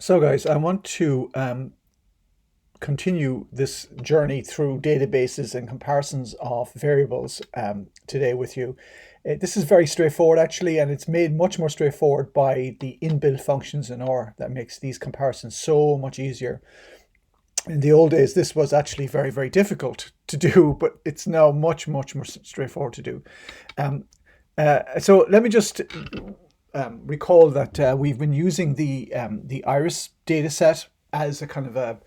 So guys, I want to continue this journey through databases and comparisons of variables today with you. This is very straightforward actually, and it's made much more straightforward by the inbuilt functions in R that makes these comparisons so much easier. In the old days, this was actually very, very difficult to do, but it's now much, much more straightforward to do. So let me just recall that we've been using the iris data set as a kind of a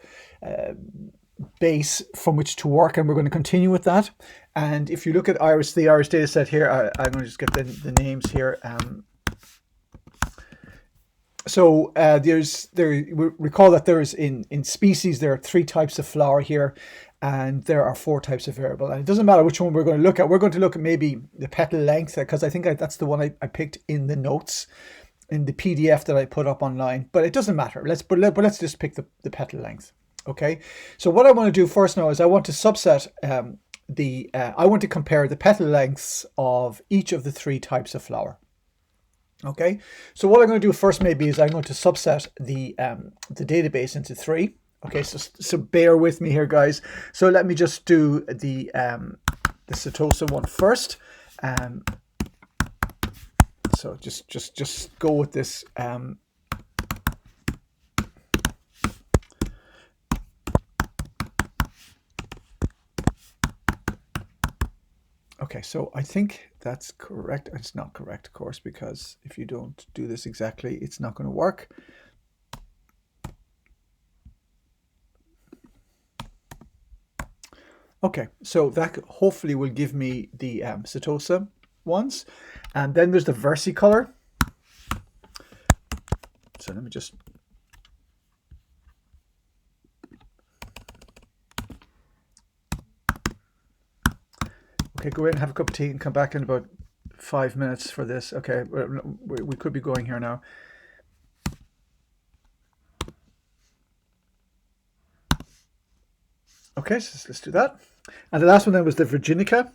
base from which to work, and we're going to continue with that. And if you look at the iris data set here, I'm going to just get the names here. Recall that there is in species there are 3 types of flower here, and there are 4 types of variable, and it doesn't matter which one we're going to look at. We're going to look at maybe the petal length, because I think that's the one I picked in the notes in the PDF that I put up online, but it doesn't matter. Let's just pick the petal length. Okay, so what I want to do first now is I want to subset I want to compare the petal lengths of each of the 3 types of flower. Okay, so what I'm going to do first maybe is I'm going to subset the database into 3. Okay, so bear with me here, guys. So let me just do the Setosa one first. So just go with this. Okay, so I think that's correct. It's not correct, of course, because if you don't do this exactly, it's not going to work. Okay, so that hopefully will give me the Setosa ones. And then there's the versicolor. So let me just... Okay, go in and have a cup of tea and come back in about 5 minutes for this. Okay, we could be going here now. Okay, so let's do that. And the last one then was the Virginica.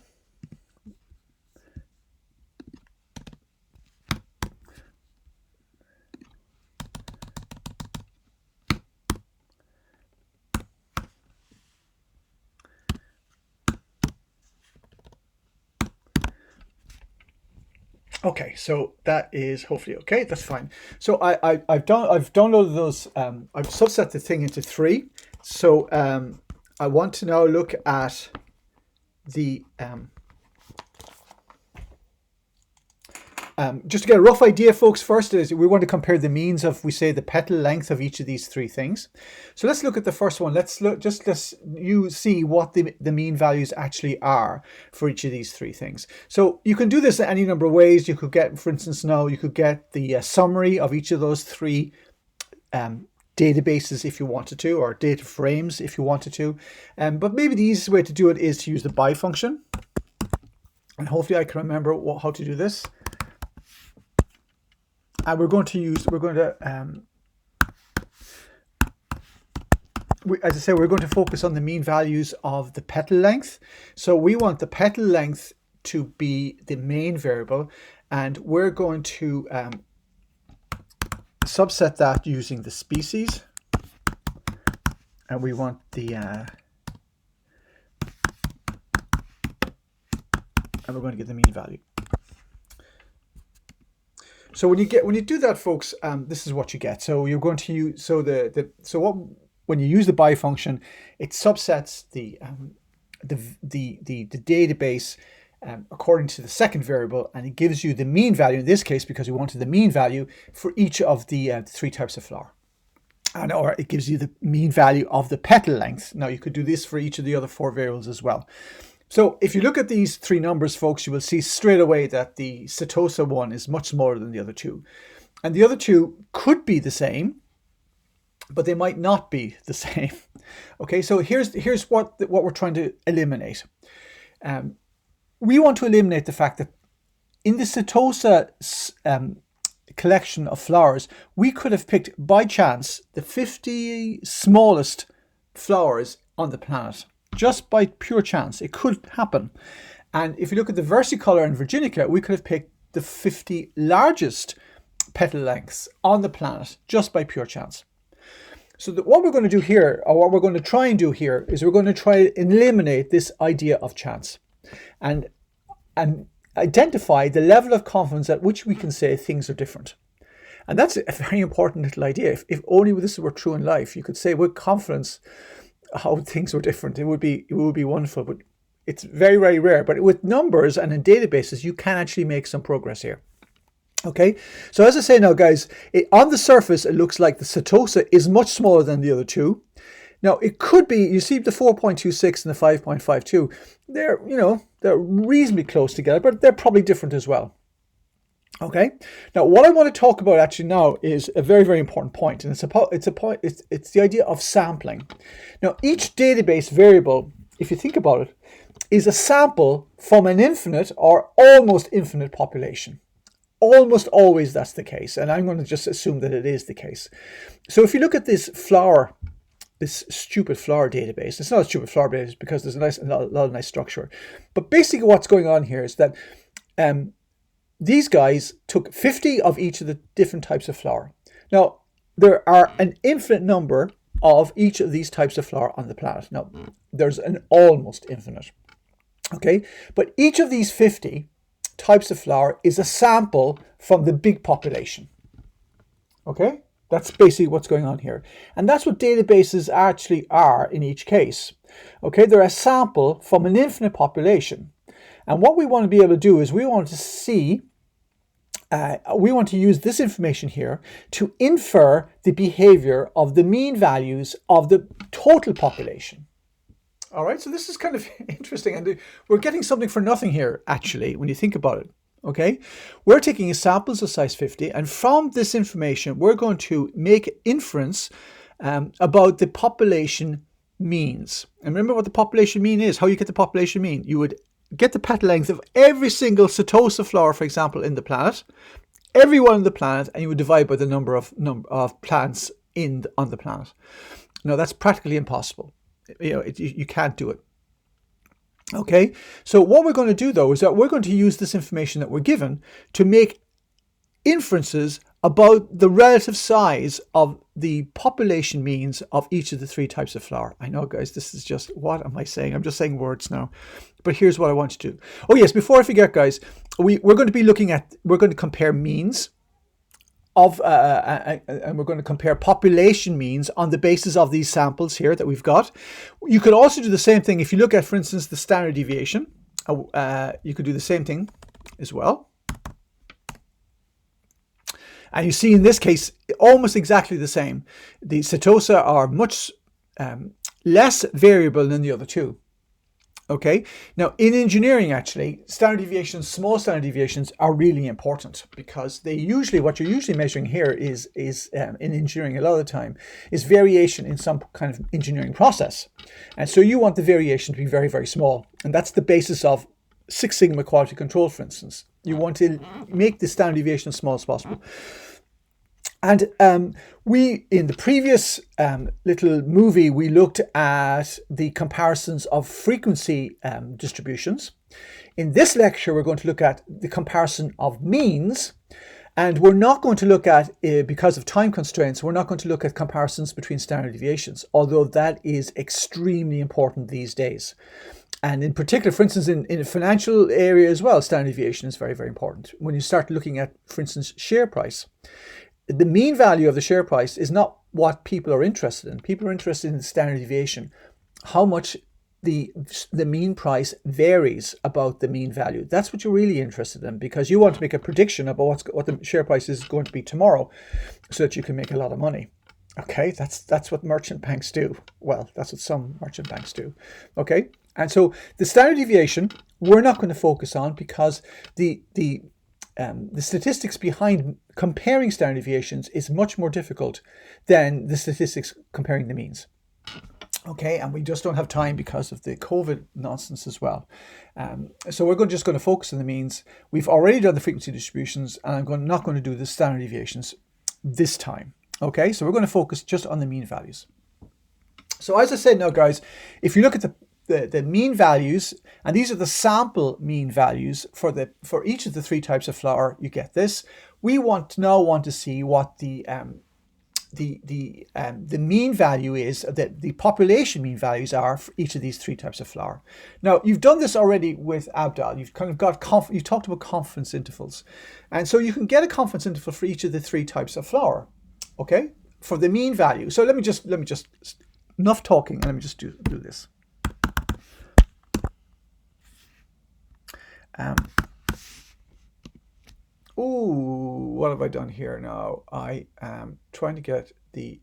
Okay, so that is hopefully okay. That's fine. So I've downloaded those. I've subset the thing into 3. So I want to now look at the just to get a rough idea, folks. First is we want to compare the means of, we say, the petal length of each of these 3 things. So let's look at the first one. Let's you see what the mean values actually are for each of these 3 things. So you can do this in any number of ways. You could get, for instance, now you could get the summary of each of those 3 databases if you wanted to, or data frames if you wanted to. But maybe the easiest way to do it is to use the by function. And hopefully I can remember how to do this. And as I say, we're going to focus on the mean values of the petal length. So we want the petal length to be the main variable, and we're going to subset that using the species. And we want the and we're going to get the mean value. So when you do that, folks, this is what you get. So you're going to use when you use the by function, it subsets the database according to the second variable, and it gives you the mean value in this case, because we wanted the mean value for each of the 3 types of flower, or it gives you the mean value of the petal length. Now you could do this for each of the other 4 variables as well. So if you look at these 3 numbers, folks, you will see straight away that the Setosa one is much smaller than the other 2. And the other 2 could be the same, but they might not be the same. Okay, so here's what we're trying to eliminate. We want to eliminate the fact that in the Setosa collection of flowers, we could have picked by chance the 50 smallest flowers on the planet. Just by pure chance, it could happen. And if you look at the versicolor and Virginica, we could have picked the 50 largest petal lengths on the planet just by pure chance. So what we're going to do here, or what we're going to try and do here, is we're going to try to eliminate this idea of chance and identify the level of confidence at which we can say things are different. And that's a very important little idea. If only this were true in life, you could say with confidence how things were different. It would be wonderful, but it's very, very rare. But with numbers and in databases, you can actually make some progress here. Okay, so as I say now, guys, on the surface, it looks like the Setosa is much smaller than the other two. Now, it could be, you see the 4.26 and the 5.52, they're reasonably close together, but they're probably different as well. Okay, now what I want to talk about actually now is a very, very important point, and it's the idea of sampling. Now, each database variable, if you think about it, is a sample from an infinite or almost infinite population. Almost always that's the case, and I'm going to just assume that it is the case. So if you look at this stupid flower database, it's not a stupid flower database because there's a lot of nice structure. But basically what's going on here is that these guys took 50 of each of the different types of flower. Now, there are an infinite number of each of these types of flower on the planet. Now, there's an almost infinite. Okay, but each of these 50 types of flower is a sample from the big population. Okay, that's basically what's going on here, and that's what databases actually are in each case. Okay, they're a sample from an infinite population, and what we want to be able to do is we want to use this information here to infer the behavior of the mean values of the total population. All right, so this is kind of interesting, and we're getting something for nothing here, actually, when you think about it. Okay, we're taking samples of size 50, and from this information, we're going to make inference about the population means. And remember what the population mean is, how you get the population mean. You would get the petal length of every single Setosa flower, for example, in the planet, every one on the planet, and you would divide by the number of plants on the planet. Now, that's practically impossible. You can't do it. Okay, so what we're going to do though is that we're going to use this information that we're given to make inferences about the relative size of the population means of each of the three types of flower. I know, guys, this is just, what am I saying? I'm just saying words now. But here's what I want to do. Oh yes, before I forget, guys, we're going to compare means and we're going to compare population means on the basis of these samples here that we've got. You could also do the same thing if you look at, for instance, the standard deviation. You could do the same thing as well. And you see in this case, almost exactly the same. The Setosa are much less variable than the other two. Okay, now in engineering, actually, standard deviations, small standard deviations are really important because what you're usually measuring here is in engineering a lot of the time is variation in some kind of engineering process. And so you want the variation to be very, very small. And that's the basis of Six Sigma quality control, for instance. You want to make the standard deviation as small as possible. And we, in the previous little movie, we looked at the comparisons of frequency distributions. In this lecture, we're going to look at the comparison of means. And we're not going to look at, because of time constraints, we're not going to look at comparisons between standard deviations, although that is extremely important these days. And in particular, for instance, in a financial area as well, standard deviation is very, very important. When you start looking at, for instance, share price, the mean value of the share price is not what people are interested in. People are interested in the standard deviation, how much the mean price varies about the mean value. That's what you're really interested in, because you want to make a prediction about what the share price is going to be tomorrow so that you can make a lot of money. Okay, that's what merchant banks do. Well, that's what some merchant banks do. Okay, and so the standard deviation we're not going to focus on because the statistics behind comparing standard deviations is much more difficult than the statistics comparing the means. Okay, and we just don't have time because of the COVID nonsense as well. So we're just going to focus on the means. We've already done the frequency distributions, and I'm not going to do the standard deviations this time. Okay, so we're going to focus just on the mean values. So as I said now, guys, if you look at the mean values, and these are the sample mean values for each of the three types of flower, you get this. We now want to see what the the mean value is, that the population mean values are for each of these three types of flour. Now, you've done this already with Abdal. You've kind of got you've talked about confidence intervals, and so you can get a confidence interval for each of the three types of flour, okay, for the mean value. So let me just enough talking, and let me just do this. Oh, what have I done here now? I am trying to get the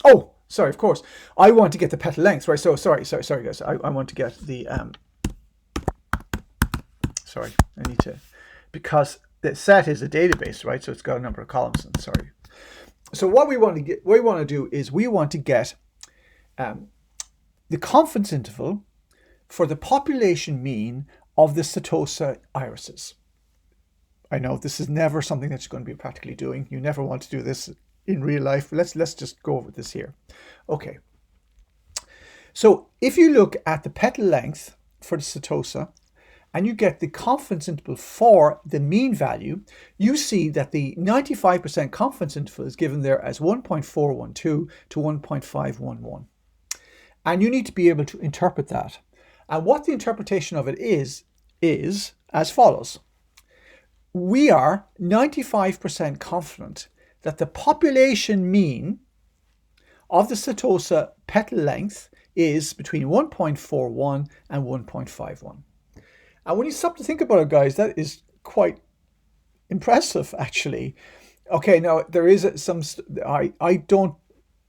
oh, sorry, of course. I want to get the petal length, right? So sorry guys. I want to get the sorry, I need to, because the set is a database, right? So it's got a number of columns, and sorry. So what we want to do is we want to get the confidence interval for the population mean of the Setosa irises. I know this is never something that you're going to be practically doing. You never want to do this in real life. Let's just go over this here. Okay. So if you look at the petal length for the Setosa and you get the confidence interval for the mean value, you see that the 95% confidence interval is given there as 1.412 to 1.511. And you need to be able to interpret that. And what the interpretation of it is as follows. We are 95% confident that the population mean of the Setosa petal length is between 1.41 and 1.51. And when you stop to think about it, guys, that is quite impressive, actually. Okay, now there is some, I don't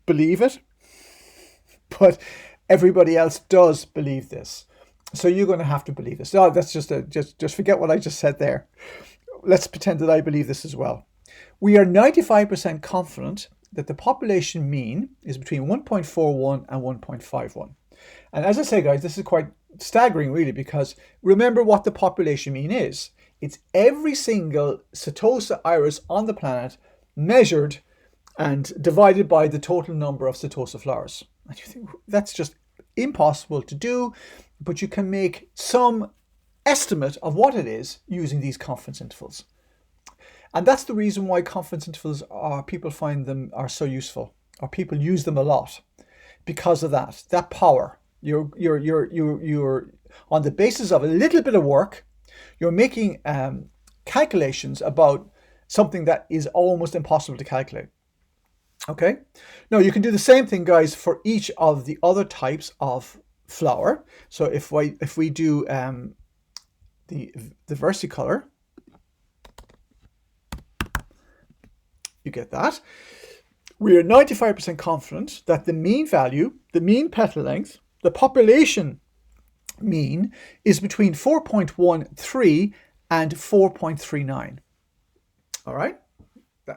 believe it, but everybody else does believe this. So you're going to have to believe this. No, that's just forget what I just said there. Let's pretend that I believe this as well. We are 95% confident that the population mean is between 1.41 and 1.51. And as I say, guys, this is quite staggering, really, because remember what the population mean is. It's every single Setosa iris on the planet measured and divided by the total number of Setosa flowers. And you think that's just impossible to do, but you can make some estimate of what it is using these confidence intervals. And that's the reason why confidence intervals people find them are so useful, or people use them a lot, because of that power. You're on the basis of a little bit of work, you're making calculations about something that is almost impossible to calculate. Okay, now you can do the same thing, guys, for each of the other types of flour. So if we do the versicolor, you get that. We are 95% confident that the mean value, the mean petal length, the population mean is between 4.13 and 4.39. All right.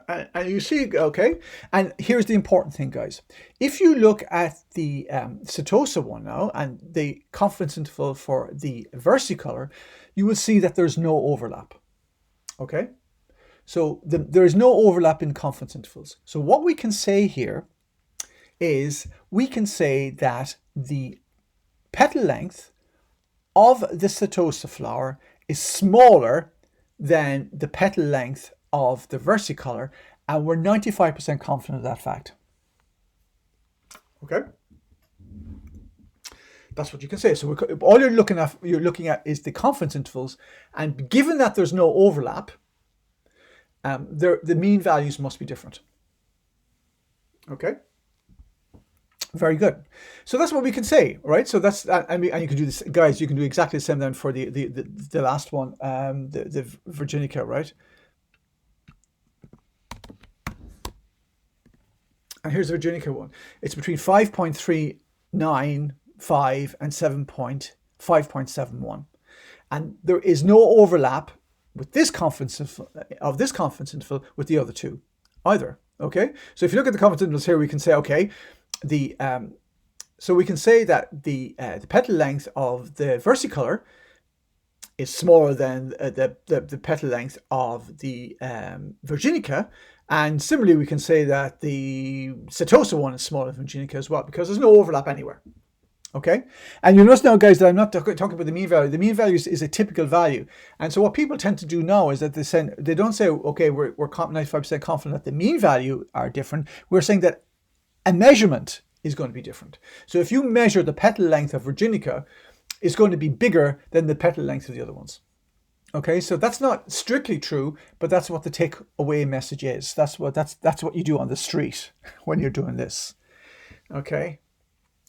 And you see, okay, and here's the important thing, guys. If you look at the Setosa one now and the confidence interval for the versicolor, you will see that there's no overlap. Okay, so there is no overlap in confidence intervals. So what we can say here is we can say that the petal length of the Setosa flower is smaller than the petal length of the versicolor, and we're 95% confident of that fact. Okay, that's what you can say. So all you're looking at is the confidence intervals, and given that there's no overlap, the mean values must be different. Okay, very good. So that's what we can say, right? So that's and you can do this, guys. You can do exactly the same then for the last one, the Virginica, right? And here's the Virginica one. It's between 5.395 and 5.71. And there is no overlap with this confidence interval with the other two either. Okay? So if you look at the confidence intervals here, we can say, okay, so we can say that the petal length of the versicolor is smaller than the petal length of the Virginica. And similarly, we can say that the Setosa one is smaller than Virginica as well, because there's no overlap anywhere. Okay, and you notice now, guys, that I'm not talking about the mean value. The mean value is a typical value, and so what people tend to do now is that they don't say, okay, we're 95% confident that the mean value are different. We're saying that a measurement is going to be different. So if you measure the petal length of Virginica, it's going to be bigger than the petal length of the other ones. Okay, so that's not strictly true, but that's what the takeaway message is. That's what you do on the street when you're doing this. Okay,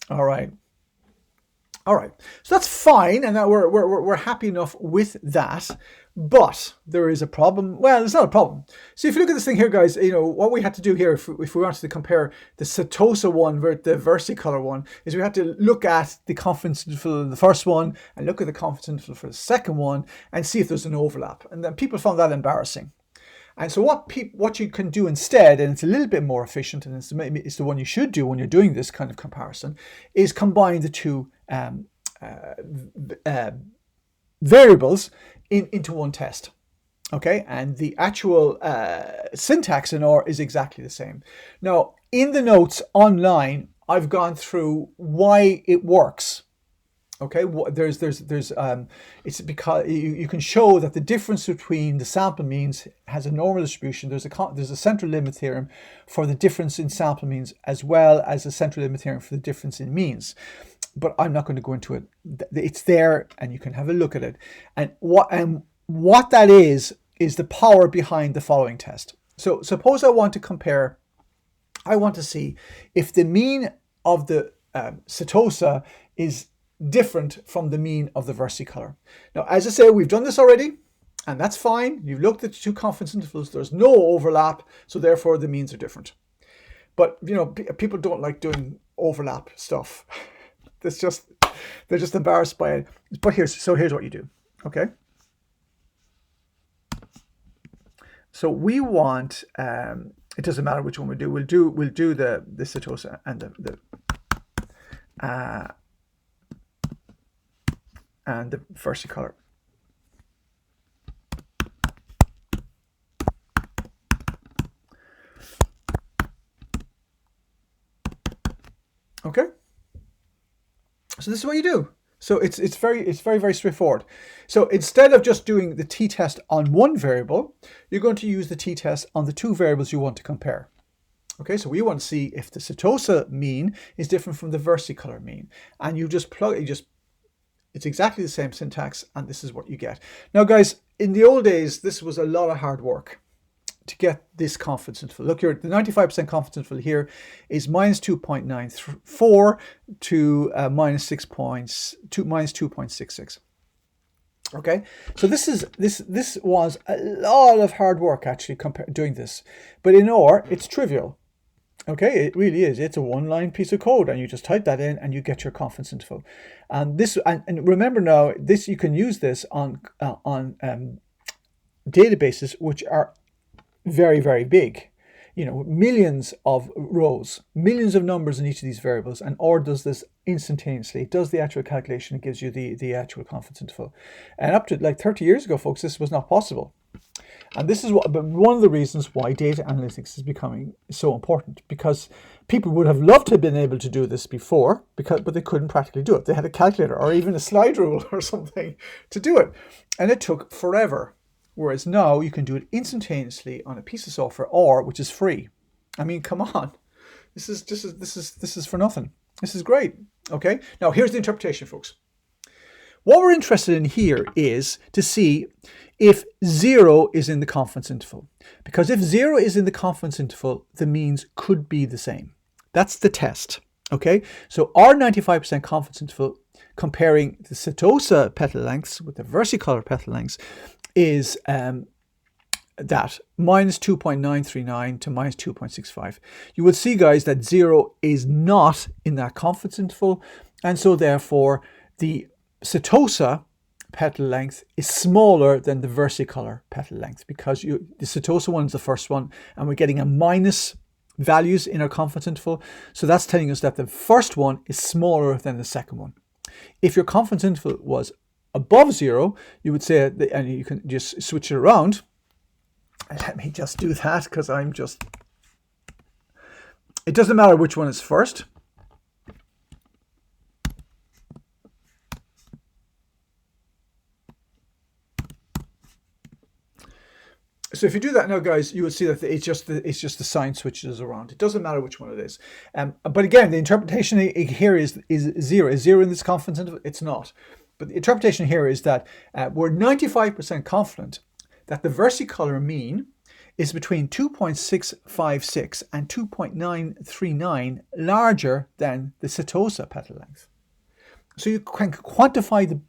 all right. All right, so that's fine, and that we're happy enough with that. But there is a problem. Well, it's not a problem. So if you look at this thing here, guys, what we had to do here, if we wanted to compare the Setosa one with the versicolor one, is we had to look at the confidence interval of the first one and look at the confidence interval for the second one and see if there's an overlap. And then people found that embarrassing. And so what you can do instead, and it's a little bit more efficient, and it's the one you should do when you're doing this kind of comparison, is combine the two variables into one test. Okay, and the actual syntax in R is exactly the same. Now, in the notes online, I've gone through why it works. Okay, it's because you can show that the difference between the sample means has a normal distribution. There's a central limit theorem for the difference in sample means, as well as a central limit theorem for the difference in means. But I'm not going to go into it. It's there, and you can have a look at it. And what that is the power behind the following test. So suppose I want to see if the mean of the Setosa is different from the mean of the versicolor. Now, as I say, we've done this already, and that's fine. You've looked at the two confidence intervals. There's no overlap, so therefore the means are different. But people don't like doing overlap stuff. They're just embarrassed by it. But here's what you do. Okay. So we want it doesn't matter which one we do. We'll do the Setosa and the versicolor. Okay. So this is what you do. So it's very straightforward. So instead of just doing the t-test on one variable, you're going to use the t-test on the two variables you want to compare. Okay, so we want to see if the Setosa mean is different from the versicolor mean, and it's exactly the same syntax, and this is what you get. Now, guys, in the old days, this was a lot of hard work to get this confidence interval. Look here, the 95% confidence interval here is minus 2.94 to minus 2.66. Okay, so this was a lot of hard work actually doing this, but in R it's trivial. Okay, it really is. It's a one-line piece of code, and you just type that in, and you get your confidence interval. And and remember now, you can use this on databases which are very, very big. Millions of rows, millions of numbers in each of these variables, and R does this instantaneously. It does the actual calculation. It gives you the actual confidence interval. And up to like 30 years ago, folks, this was not possible. And this is one of the reasons why data analytics is becoming so important, because people would have loved to have been able to do this before, but they couldn't practically do it. They had a calculator or even a slide rule or something to do it, and it took forever. Whereas now you can do it instantaneously on a piece of software, which is free. I mean, come on, this is for nothing. This is great. Okay, now here's the interpretation, folks. What we're interested in here is to see if 0 is in the confidence interval. Because if 0 is in the confidence interval, the means could be the same. That's the test. Okay, so our 95% confidence interval comparing the Setosa petal lengths with the versicolor petal lengths is that minus 2.939 to minus 2.65. You will see, guys, that 0 is not in that confidence interval, and so therefore the Setosa petal length is smaller than the versicolor petal length, because the Setosa one is the first one, and we're getting a minus values in our confidence interval. So that's telling us that the first one is smaller than the second one. If your confidence interval was above 0, you would say, and you can just switch it around. Let me just do that, because it doesn't matter which one is first. So if you do that now, guys, you will see that it's just the sign switches around. It doesn't matter which one it is. But again, the interpretation here is zero. Is zero in this confidence interval? It's not. But the interpretation here is that we're 95% confident that the versicolor mean is between 2.656 and 2.939 larger than the setosa petal length. So you can quantify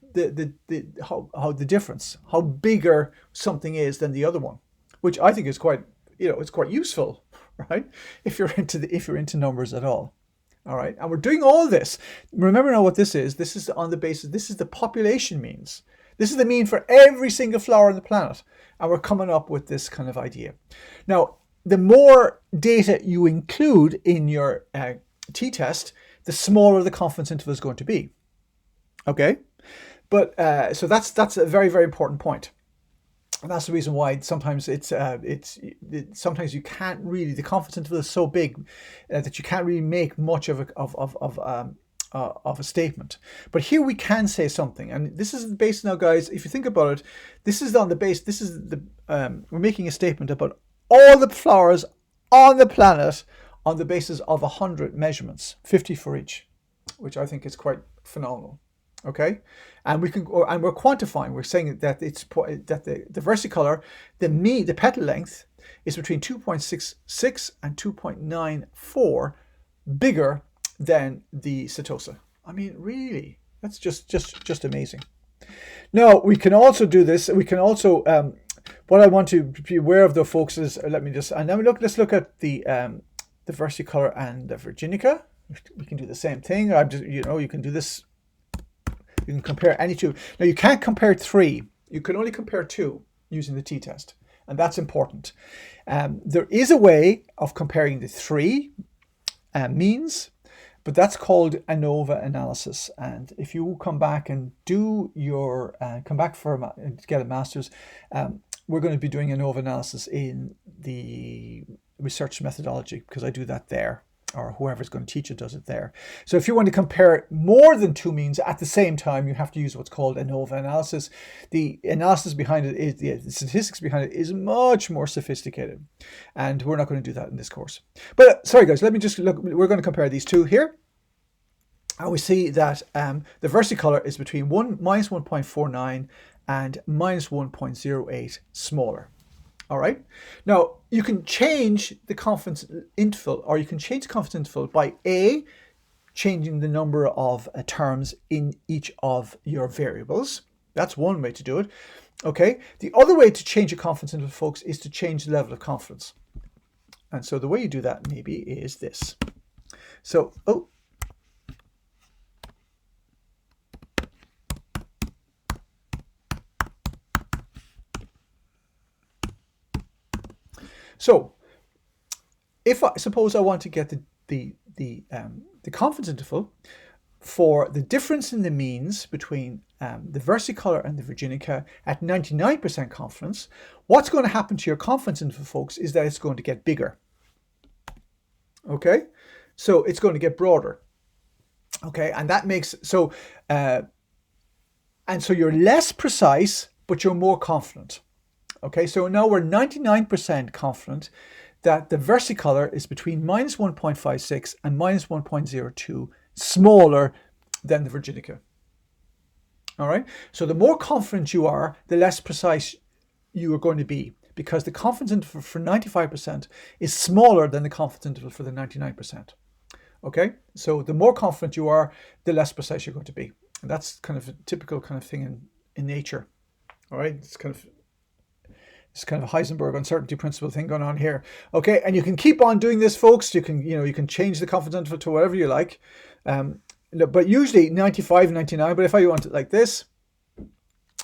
how the difference, how bigger something is than the other one, which I think is quite, it's quite useful, right? If you're into numbers at all. All right, and we're doing all this. Remember now what this is. This is on the basis. This is the population means. This is the mean for every single flower on the planet, and we're coming up with this kind of idea. Now, the more data you include in your t-test, the smaller the confidence interval is going to be. Okay, but so that's a very, very important point. And that's the reason why sometimes sometimes you can't really, the confidence interval is so big that you can't really make much of a statement. But here we can say something, and this is the base now, guys. If you think about it, this is on the base. This is the we're making a statement about all the flowers on the planet on the basis of 100 measurements, 50 for each, which I think is quite phenomenal. Okay, and we're quantifying. We're saying that the versicolor, the petal length is between 2.66 and 2.94 bigger than the setosa. I mean, really, that's just amazing. Now we can also do this. We can also what I want to be aware of, though, folks, is let's look at the versicolor and the virginica. We can do the same thing. You can do this. You can compare any two. Now, you can't compare three. You can only compare two using the t-test, and that's important. There is a way of comparing the three means, but that's called ANOVA analysis. And if you come back and do your to get a master's, we're going to be doing ANOVA analysis in the research methodology, because I do that there, or whoever's going to teach it does it there. So if you want to compare more than two means at the same time, you have to use what's called ANOVA analysis. The analysis behind it is, the statistics behind it is much more sophisticated. And we're not going to do that in this course. But sorry, guys, let me just look. We're going to compare these two here. And we see that the versicolor is between minus 1.49 and minus 1.08 smaller. All right. Now, you can change the confidence interval, or you can change the confidence interval by changing the number of terms in each of your variables. That's one way to do it. Okay. The other way to change a confidence interval, folks, is to change the level of confidence. And so the way you do that maybe is this. So, So, if suppose I want to get the confidence interval for the difference in the means between the versicolor and the virginica at 99% confidence, what's going to happen to your confidence interval, folks, is that it's going to get bigger. Okay, so it's going to get broader. Okay, and that makes so you're less precise, but you're more confident. Okay, so now we're 99% confident that the versicolor is between minus 1.56 and minus 1.02 smaller than the virginica. All right, so the more confident you are, the less precise you are going to be, because the confidence interval for 95% is smaller than the confidence interval for the 99%. Okay, so the more confident you are, the less precise you're going to be. And that's kind of a typical kind of thing in nature. All right, it's kind of a Heisenberg uncertainty principle thing going on here. Okay, and you can keep on doing this, folks. You can change the confidence interval to whatever you like. But usually 95, 99. But if I want it like this,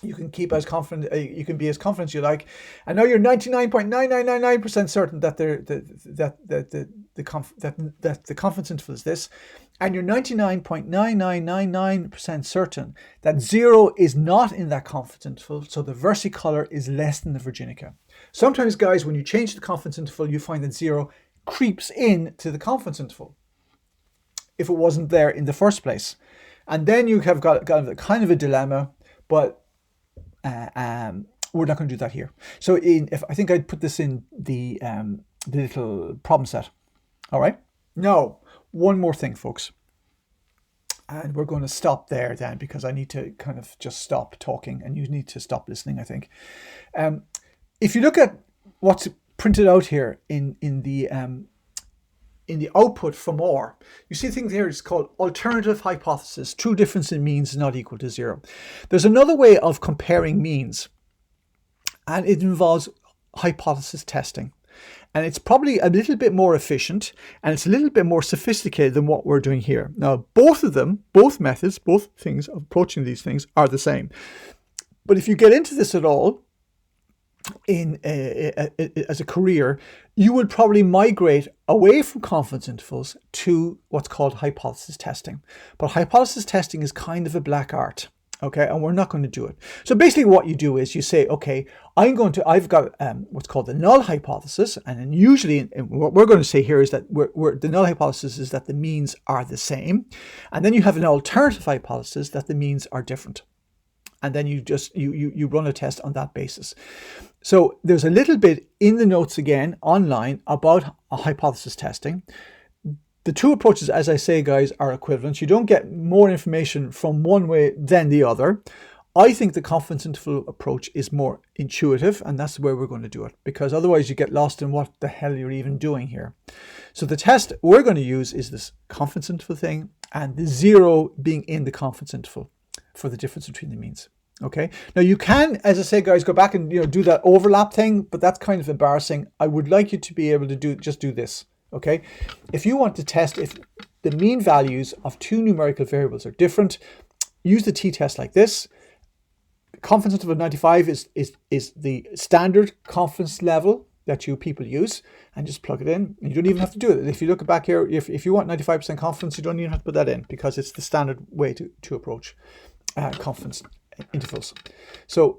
you can keep as confident. You can be as confident as you like. And now you're 99.9999% certain that the confidence interval is this, and you're 99.9999% certain that 0 is not in that confidence interval, so the versicolor is less than the virginica. Sometimes, guys, when you change the confidence interval, you find that 0 creeps in to the confidence interval if it wasn't there in the first place. And then you have got kind of a dilemma, but We're not going to do that here. So if I think I'd put this in the little problem set. All right. Now, one more thing, folks. And we're going to stop there then, because I need to kind of just stop talking and you need to stop listening, I think. If you look at what's printed out here in the output from OR, you see a thing here is called alternative hypothesis. True difference in means is not equal to 0. There's another way of comparing means, and it involves hypothesis testing. And it's probably a little bit more efficient, and it's a little bit more sophisticated than what we're doing here. Now, both of them, both methods, both things of approaching these things are the same. But if you get into this at all as a career, you would probably migrate away from confidence intervals to what's called hypothesis testing. But hypothesis testing is kind of a black art. Okay, and we're not going to do it. So basically what you do is you say, okay, I've got what's called the null hypothesis. And then usually what we're going to say here is that the null hypothesis is that the means are the same. And then you have an alternative hypothesis that the means are different. And then you just, you run a test on that basis. So there's a little bit in the notes again online about hypothesis testing. The two approaches, as I say, guys, are equivalent. You don't get more information from one way than the other. I think the confidence interval approach is more intuitive, and that's where we're going to do it, because otherwise you get lost in what the hell you're even doing here. So the test we're going to use is this confidence interval thing, and the 0 being in the confidence interval for the difference between the means. Okay. Now you can, as I say, guys, go back and do that overlap thing, but that's kind of embarrassing. I would like you to be able to do this. Okay, if you want to test if the mean values of two numerical variables are different, use the t-test like this. Confidence interval of 95 is the standard confidence level that you people use, and just plug it in. You don't even have to do it. If you look back here, if you want 95% confidence, you don't even have to put that in, because it's the standard way to approach confidence intervals. So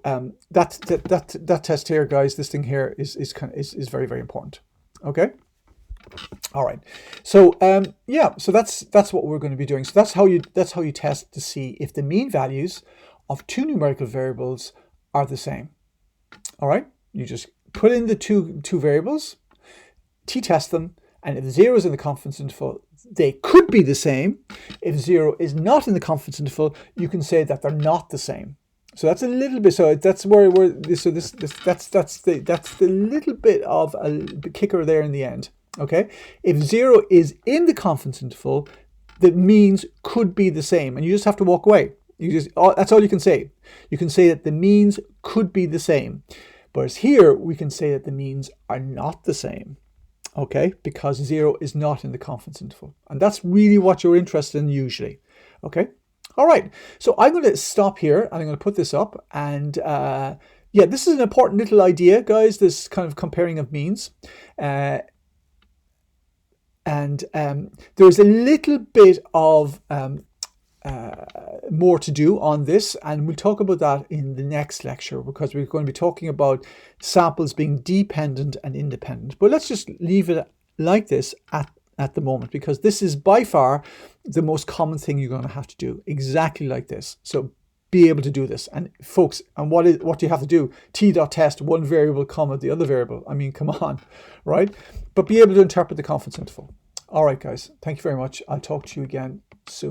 that test here, guys, this thing here is very, very important. Okay. All right. So so that's what we're going to be doing. So that's how you test to see if the mean values of two numerical variables are the same. All right. You just put in the two variables, t-test them, and if 0 is in the confidence interval, they could be the same. If 0 is not in the confidence interval, you can say that they're not the same. So that's a little bit. So that's where that's the little bit of a kicker there in the end. Okay, if 0 is in the confidence interval, the means could be the same, and you just have to walk away. That's all you can say. You can say that the means could be the same, whereas here we can say that the means are not the same. Okay, because 0 is not in the confidence interval, and that's really what you're interested in usually. Okay, all right. So I'm going to stop here, and I'm going to put this up, and this is an important little idea, guys. This kind of comparing of means. And there's a little bit of more to do on this, and we'll talk about that in the next lecture, because we're going to be talking about samples being dependent and independent. But let's just leave it like this at the moment, because this is by far the most common thing you're going to have to do, exactly like this. So be able to do this. And folks, and what do you have to do? T.test one variable comma the other variable. I mean, come on, right? But be able to interpret the confidence interval. All right, guys, thank you very much. I'll talk to you again soon.